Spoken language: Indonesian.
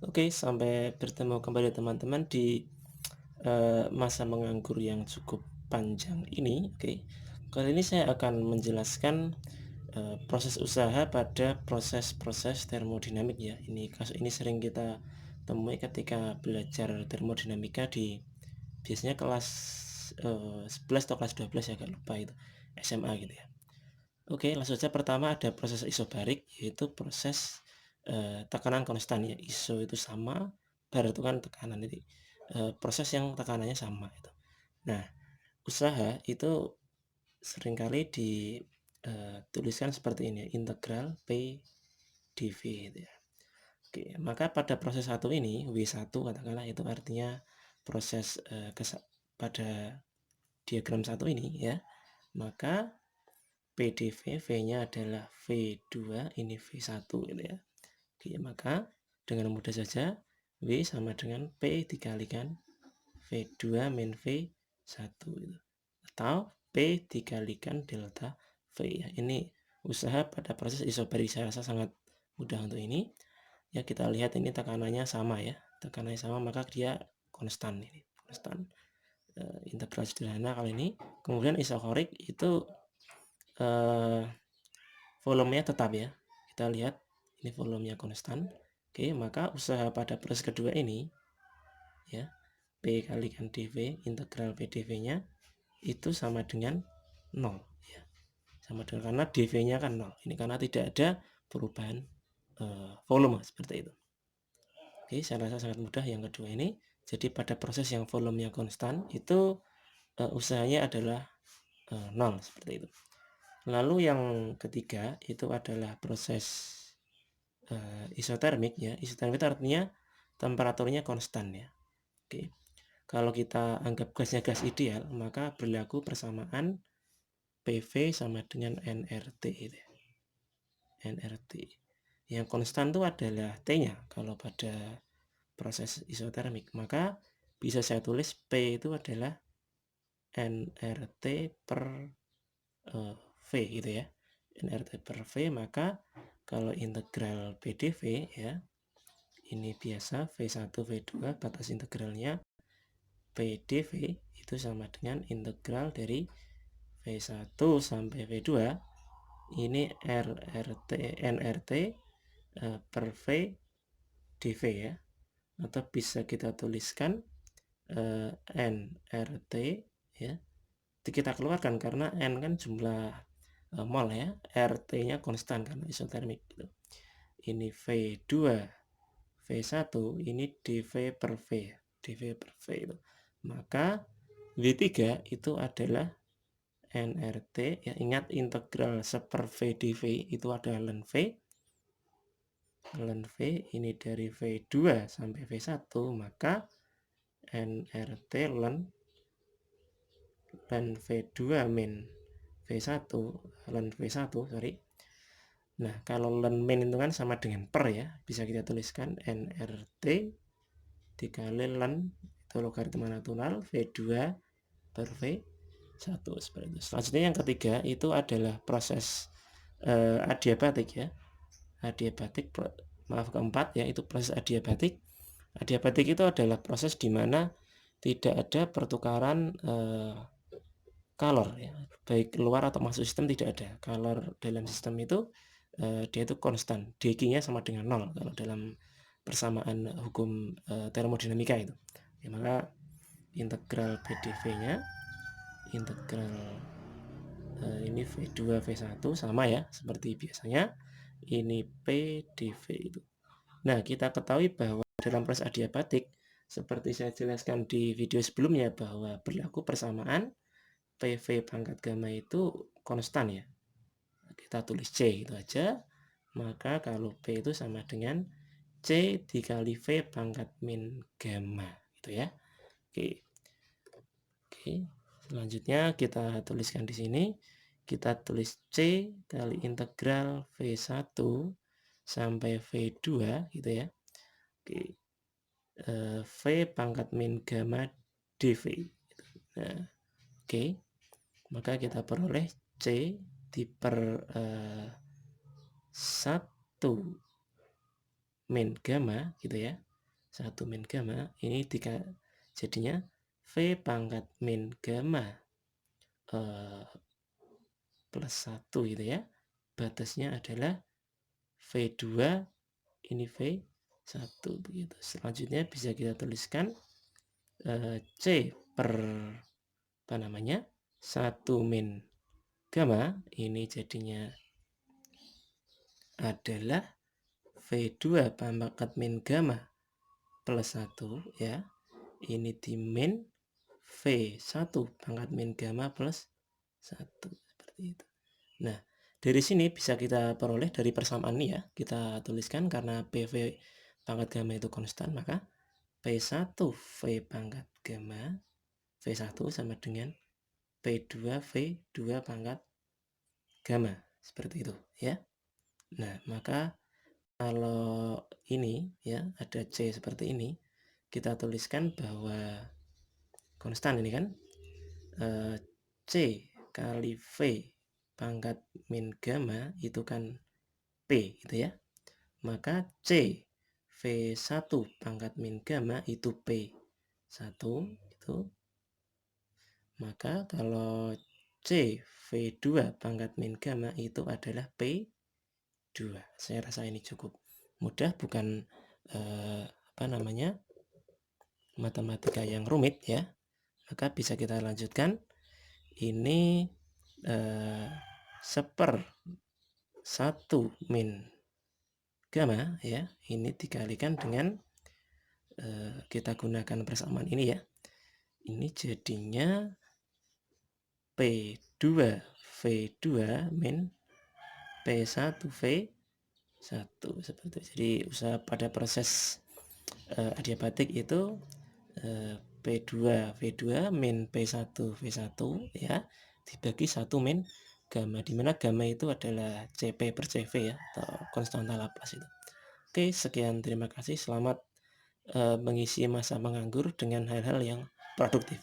Oke, sampai bertemu kembali teman-teman di masa menganggur yang cukup panjang ini. Oke, kali ini saya akan menjelaskan proses usaha pada proses-proses termodinamik ya. Kasus ini sering kita temui ketika belajar termodinamika di biasanya kelas 11 atau kelas 12 ya, agak lupa itu, SMA gitu ya. Oke, langsung saja. Pertama ada proses isobarik, yaitu proses tekanan konstan ya. Iso itu sama, bar itu kan tekanan, jadi proses yang tekanannya sama itu. Nah, usaha itu seringkali dituliskan seperti ini, integral P dV itu ya. Oke, maka pada proses satu ini, W1 katakanlah, itu artinya proses pada diagram satu ini ya, maka PDV, V-nya adalah V2, ini V1 gitu ya. Oke, maka dengan mudah saja W sama dengan P dikalikan V2 min V1 gitu. Atau P dikalikan delta V ya. Ini usaha pada proses isobarik, saya rasa sangat mudah untuk ini. Ya, kita lihat ini tekanannya sama ya. Tekanannya sama, maka dia konstan ini. Konstan. Integral sederhana kali ini. Kemudian isokorik itu volumenya tetap ya. Kita lihat ini volumenya konstan. Oke, maka usaha pada proses kedua ini ya, P kalikan dV, integral PdV-nya itu sama dengan 0 ya. Sama dengan, karena dV-nya kan 0. Ini karena tidak ada perubahan volume seperti itu. Oke, saya rasa sangat mudah yang kedua ini. Jadi pada proses yang volumenya konstan itu usahanya adalah 0 seperti itu. Lalu yang ketiga itu adalah proses isotermik ya. Isotermik itu artinya temperaturnya konstan ya. Oke. Kalau kita anggap gasnya gas ideal, maka berlaku persamaan PV sama dengan nRT itu ya. nRT. Yang konstan itu adalah T-nya kalau pada proses isotermik. Maka bisa saya tulis P itu adalah nRT per V gitu ya. nRT per V, maka kalau integral PDV ya, ini biasa V1 V2, batas integralnya PDV itu sama dengan integral dari V1 sampai V2, ini nRT per V dV ya, atau bisa kita tuliskan nRT ya, kita keluarkan karena N kan jumlah mol ya, RT-nya konstan karena isotermik gitu. Ini V2 V1, ini dV per V ya, dV per V itu. Maka W3 itu adalah nRT ya, ingat integral seper V dV itu adalah ln V. Ln V ini dari V2 sampai V1, maka nRT ln V2 min V1 ln V1 sorry. Nah, kalau ln min itu kan sama dengan per ya, bisa kita tuliskan nRT dikali ln itu logaritma natural V2 per V1 seperti itu. Selanjutnya yang ketiga itu adalah proses adiabatik ya. Adiabatik, maaf, keempat ya, itu proses adiabatik. Adiabatik itu adalah proses di mana tidak ada pertukaran kalor ya, baik keluar atau masuk sistem tidak ada. Kalor dalam sistem itu dia itu konstan, dq-nya sama dengan 0 kalau dalam persamaan hukum termodinamika itu. Ya, maka integral PDV-nya, integral ini V2 V1 sama ya seperti biasanya, ini P dV itu. Nah, kita ketahui bahwa dalam proses adiabatik seperti saya jelaskan di video sebelumnya bahwa berlaku persamaan PV pangkat gamma itu konstan ya. Kita tulis C itu aja. Maka kalau P itu sama dengan C dikali V pangkat min gamma gitu ya. Oke. Oke. Selanjutnya kita tuliskan di sini. Kita tulis C kali integral V1 sampai V2 gitu ya. Oke. V pangkat min gamma dV. Nah, oke. Maka kita peroleh C diper 1 min gamma gitu ya. 1 min gamma, ini jadinya V pangkat min gamma plus 1 gitu ya. Batasnya adalah V2, ini V1 begitu. Selanjutnya bisa kita tuliskan C per 1 min gamma, ini jadinya adalah V2 pangkat min gamma plus 1 ya. Ini di min V1 pangkat min gamma plus 1 seperti itu. Nah, dari sini bisa kita peroleh dari persamaan ini ya. Kita tuliskan karena PV pangkat gamma itu konstan, maka P1 V pangkat gamma V1 sama dengan P2 V2 pangkat gamma, seperti itu ya. Nah, maka kalau ini ya ada C seperti ini, kita tuliskan bahwa konstan ini kan C kali V pangkat min gamma itu kan P gitu ya. Maka C V1 pangkat min gamma itu P1 itu. Maka kalau C V2 pangkat min gamma itu adalah P2. Saya rasa ini cukup mudah, bukan matematika yang rumit ya. Maka bisa kita lanjutkan. Ini 1/1 min gamma ya, ini dikalikan dengan kita gunakan persamaan ini ya. Ini jadinya P2 V2 min P1 V1 seperti itu. Jadi usaha pada proses adiabatik itu P2 V2 min P1 V1 ya dibagi 1 min gamma, dimana gamma itu adalah CP per CV ya, atau konstanta Laplace itu. Oke, sekian, terima kasih. Selamat mengisi masa menganggur dengan hal-hal yang produktif.